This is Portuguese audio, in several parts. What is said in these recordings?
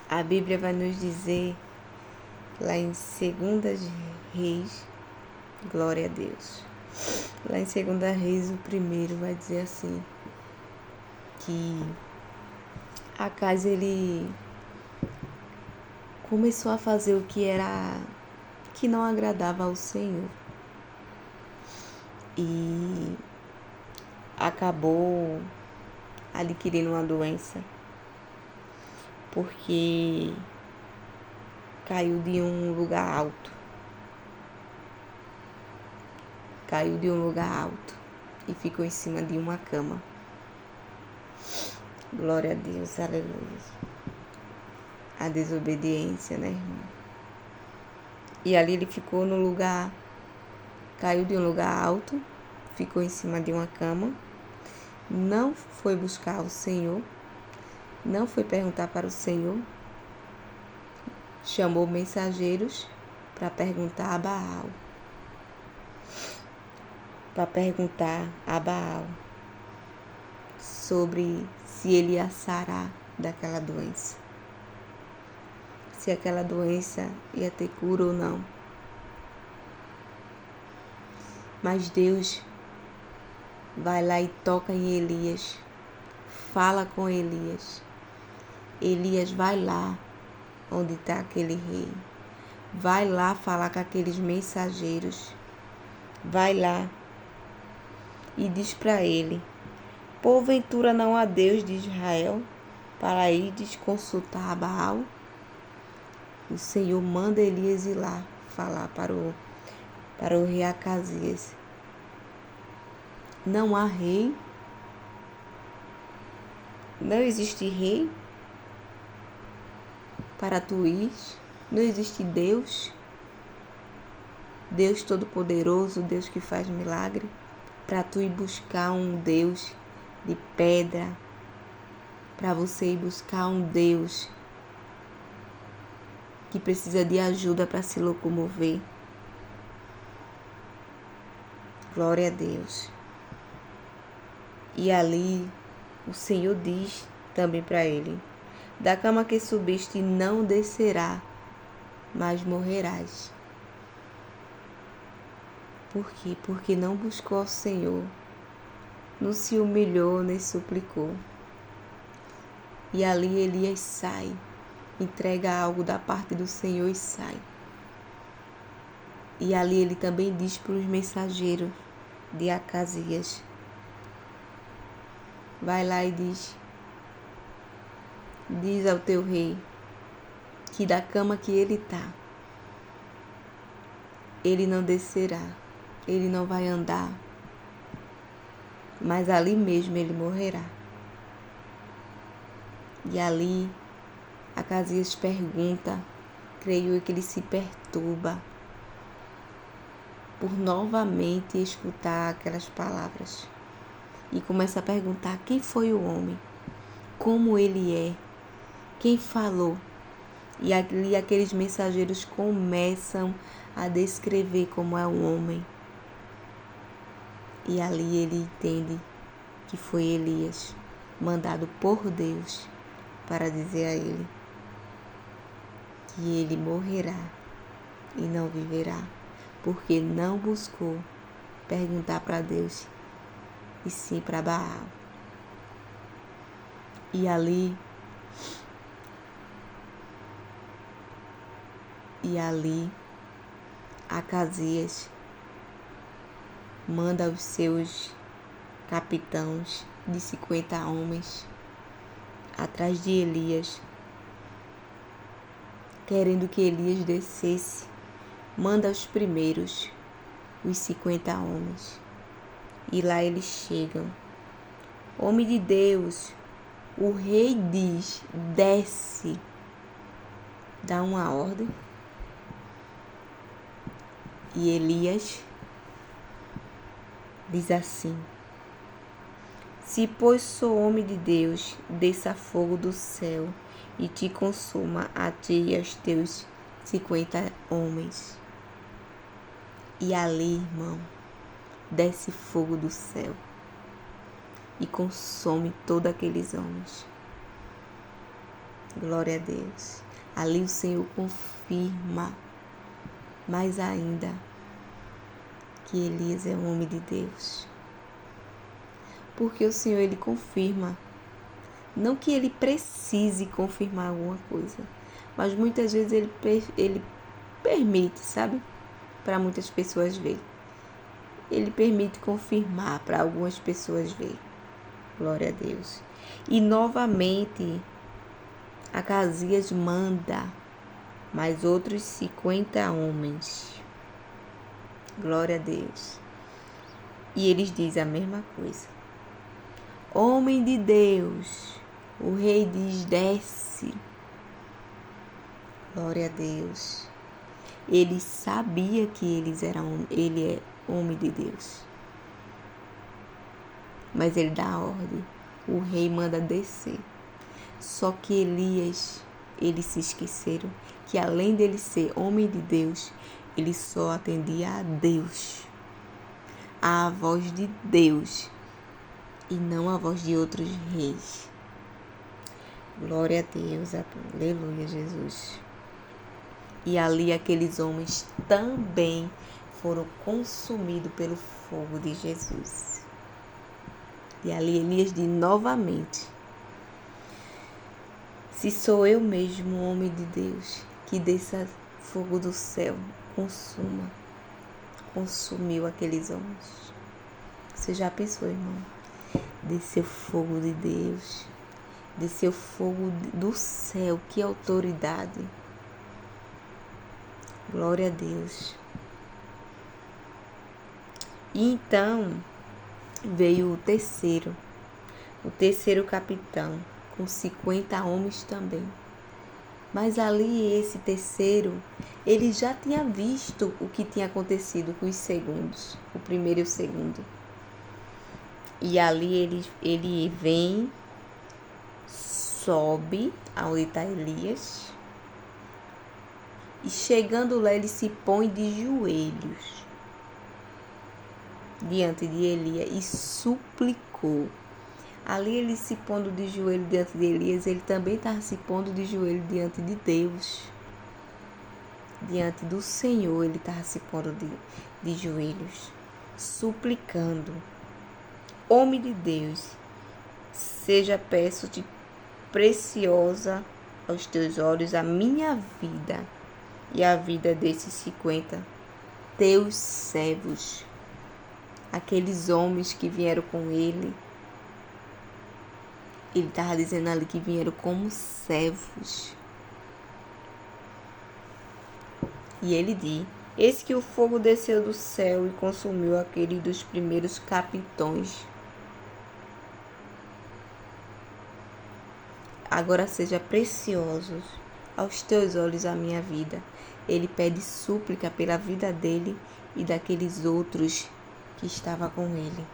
A Bíblia vai nos dizer, lá em 2 Reis, glória a Deus. Lá em 2 Reis, o primeiro vai dizer assim, que Acaz, ele começou a fazer o que não agradava ao Senhor. E acabou adquirindo uma doença, porque caiu de um lugar alto. Caiu de um lugar alto e ficou em cima de uma cama. Glória a Deus, aleluia. A desobediência, né, irmão? E ali ele ficou no lugar, caiu de um lugar alto, ficou em cima de uma cama, não foi buscar o Senhor, não foi perguntar para o Senhor, chamou mensageiros para perguntar a Baal. Sobre se ele ia sarar daquela doença. Se aquela doença ia ter cura ou não. Mas Deus vai lá e toca em Elias, fala com Elias. Elias vai lá onde está aquele rei. Vai lá falar com aqueles mensageiros. Vai lá e diz para ele: porventura não há Deus de Israel para ires consultar a Baal? O Senhor manda Elias ir lá falar para o rei Acasias. Não há rei? Não existe rei para tu ir? Não existe Deus? Deus Todo-Poderoso, Deus que faz milagre, para tu ir buscar um Deus de pedra, para você ir buscar um Deus que precisa de ajuda para se locomover. Glória a Deus. E ali o Senhor diz também para ele: da cama que subiste não descerá, mas morrerás. Por quê? Porque não buscou ao Senhor, não se humilhou nem suplicou. E ali Elias sai, entrega algo da parte do Senhor e sai. E ali ele também diz para os mensageiros de Acasias: vai lá e diz ao teu rei que da cama que ele está, ele não descerá, ele não vai andar, mas ali mesmo ele morrerá. E ali Acasias pergunta, creio eu que ele se perturba por novamente escutar aquelas palavras. E começa a perguntar quem foi o homem, como ele é, quem falou. E ali aqueles mensageiros começam a descrever como é um homem. E ali ele entende que foi Elias, mandado por Deus para dizer a ele que ele morrerá e não viverá, porque não buscou perguntar para Deus, e sim para Baal. E ali Acasias manda os seus capitães de 50 homens atrás de Elias, querendo que Elias descesse. Manda os primeiros, os 50 homens. E lá eles chegam. Homem de Deus, o rei diz: desce. Dá uma ordem. E Elias diz assim: se pois sou homem de Deus, desça fogo do céu e te consuma a ti e aos teus 50 homens. E ali, irmão, desce fogo do céu e consome todos aqueles homens. Glória a Deus. Ali o Senhor confirma mais ainda que Elias é um homem de Deus. Porque o Senhor, Ele confirma. Não que Ele precise confirmar alguma coisa, mas muitas vezes Ele permite, sabe? Para muitas pessoas ver. Ele permite confirmar para algumas pessoas ver. Glória a Deus. E novamente, Acasias manda mais outros 50 homens. Glória a Deus. E eles dizem a mesma coisa. Homem de Deus, o rei diz, desce. Glória a Deus. Ele sabia que ele é homem de Deus. Mas ele dá a ordem. O rei manda descer. Só que Elias, eles se esqueceram que além dele ser homem de Deus, ele só atendia a Deus, à voz de Deus, e não a voz de outros reis. Glória a Deus, aleluia, Jesus. E ali aqueles homens também foram consumidos pelo fogo de Jesus. E ali Elias diz novamente: se sou eu mesmo, homem de Deus, que desça fogo do céu, consumiu aqueles homens. Você já pensou, irmão? Desceu fogo de Deus, desceu fogo do céu, que autoridade. Glória a Deus. E então veio o terceiro capitão, com 50 homens também. Mas ali esse terceiro, ele já tinha visto o que tinha acontecido com os segundos, o primeiro e o segundo. E ali ele vem, sobe aonde está Elias, e chegando lá ele se põe de joelhos diante de Elias e suplicou. Ali ele se pondo de joelho diante de Elias, ele também estava se pondo de joelho diante de Deus. Diante do Senhor, ele estava se pondo de joelhos, suplicando. Homem de Deus, seja, peço-te, preciosa aos teus olhos a minha vida e a vida desses 50 teus servos, aqueles homens que vieram com ele. Ele estava dizendo ali que vieram como servos. E ele diz: eis que o fogo desceu do céu e consumiu aquele dos primeiros capitões. Agora seja precioso aos teus olhos a minha vida. Ele pede súplica pela vida dele e daqueles outros que estavam com ele.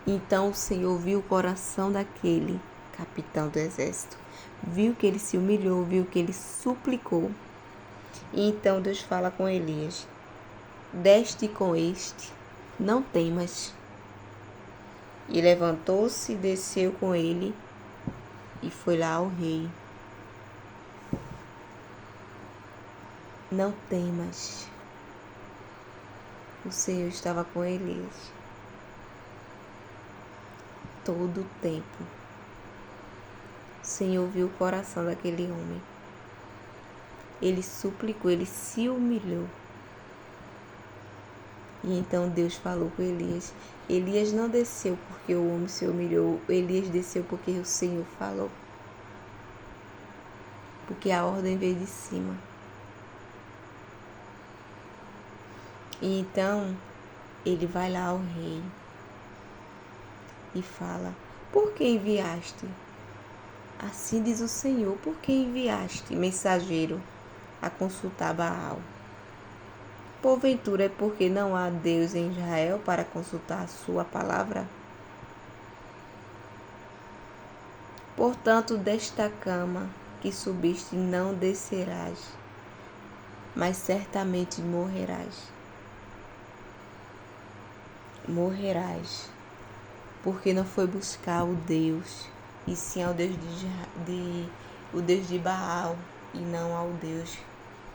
Então o Senhor viu o coração daquele capitão do exército, viu que ele se humilhou, viu que ele suplicou. E então Deus fala com Elias: deste com este, não temas. E levantou-se, desceu com ele e foi lá ao rei. Não temas. O Senhor estava com Elias todo o tempo. O Senhor viu o coração daquele homem. Ele suplicou, ele se humilhou. E então Deus falou com Elias. Elias não desceu porque o homem se humilhou. Elias desceu porque o Senhor falou. Porque a ordem veio de cima. E então ele vai lá ao rei e fala: por que enviaste? Assim diz o Senhor: por que enviaste mensageiro a consultar Baal? Porventura é porque não há Deus em Israel para consultar a sua palavra? Portanto, desta cama que subiste não descerás, mas certamente morrerás. Morrerás, porque não foi buscar o Deus e sim ao Deus o Deus de Baal, e não ao Deus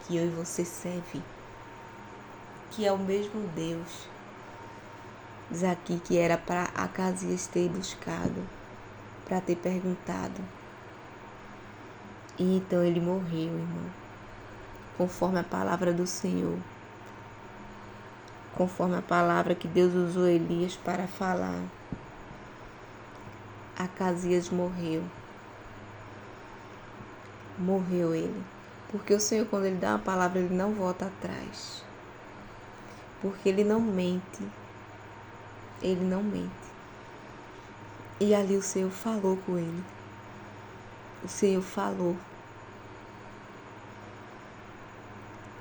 que eu e você serve, que é o mesmo Deus. Diz aqui que era para Acasias ter buscado, para ter perguntado. E então ele morreu, irmão, conforme a palavra do Senhor, conforme a palavra que Deus usou Elias para falar. Acasias morreu. Morreu ele. Porque o Senhor, quando Ele dá uma palavra, Ele não volta atrás. Porque Ele não mente. Ele não mente. E ali o Senhor falou com ele. O Senhor falou.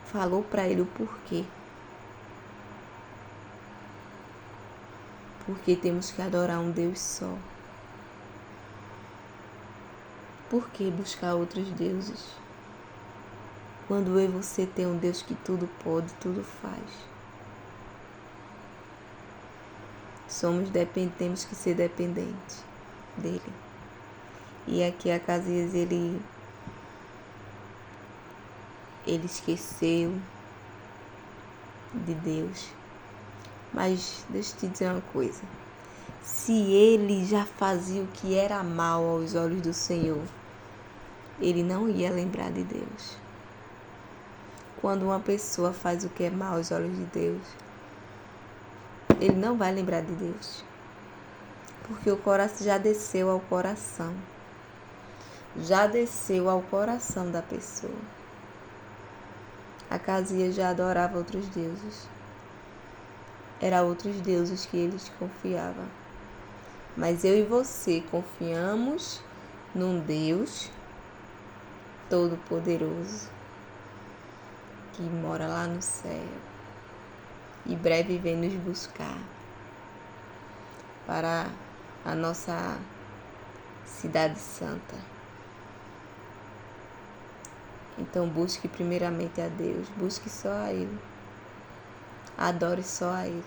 Falou para ele o porquê. Porque temos que adorar um Deus só. Por que buscar outros deuses? Quando eu e você tem um Deus que tudo pode, tudo faz. Temos que ser dependentes dele. E aqui Acasias, ele esqueceu de Deus. Mas deixa eu te dizer uma coisa. Se ele já fazia o que era mal aos olhos do Senhor, ele não ia lembrar de Deus. Quando uma pessoa faz o que é mal aos olhos de Deus, ele não vai lembrar de Deus. Porque o coração já desceu ao coração. Já desceu ao coração da pessoa. Acasias já adorava outros deuses. Era outros deuses que eles confiavam. Mas eu e você confiamos num Deus Todo-Poderoso que mora lá no céu e breve vem nos buscar para a nossa cidade santa. Então busque primeiramente a Deus, busque só a Ele, adore só a Ele.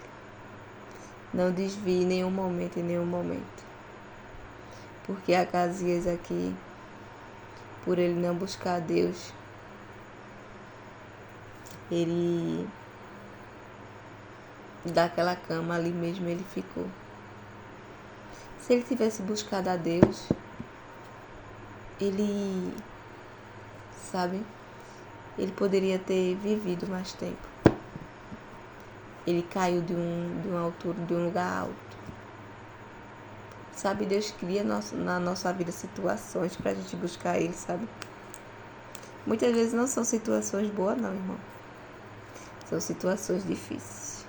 Não desvie em nenhum momento. Porque Acasias aqui, por ele não buscar a Deus, ele daquela cama ali mesmo ele ficou. Se ele tivesse buscado a Deus, ele poderia ter vivido mais tempo. Ele caiu de uma altura, de um lugar alto. Sabe, Deus cria na nossa vida situações pra gente buscar Ele, sabe? Muitas vezes não são situações boas não, irmão. São situações difíceis.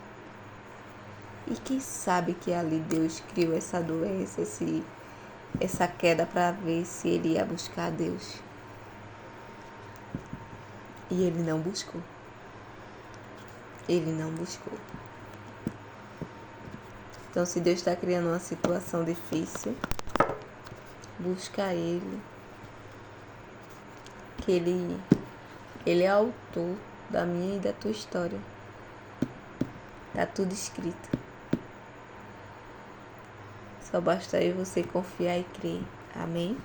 E quem sabe que ali Deus criou essa doença, essa queda para ver se ele ia buscar a Deus. E ele não buscou. Ele não buscou. Então, se Deus está criando uma situação difícil, busca Ele. Que Ele é autor da minha e da tua história. Tá tudo escrito. Só basta eu e você confiar e crer. Amém?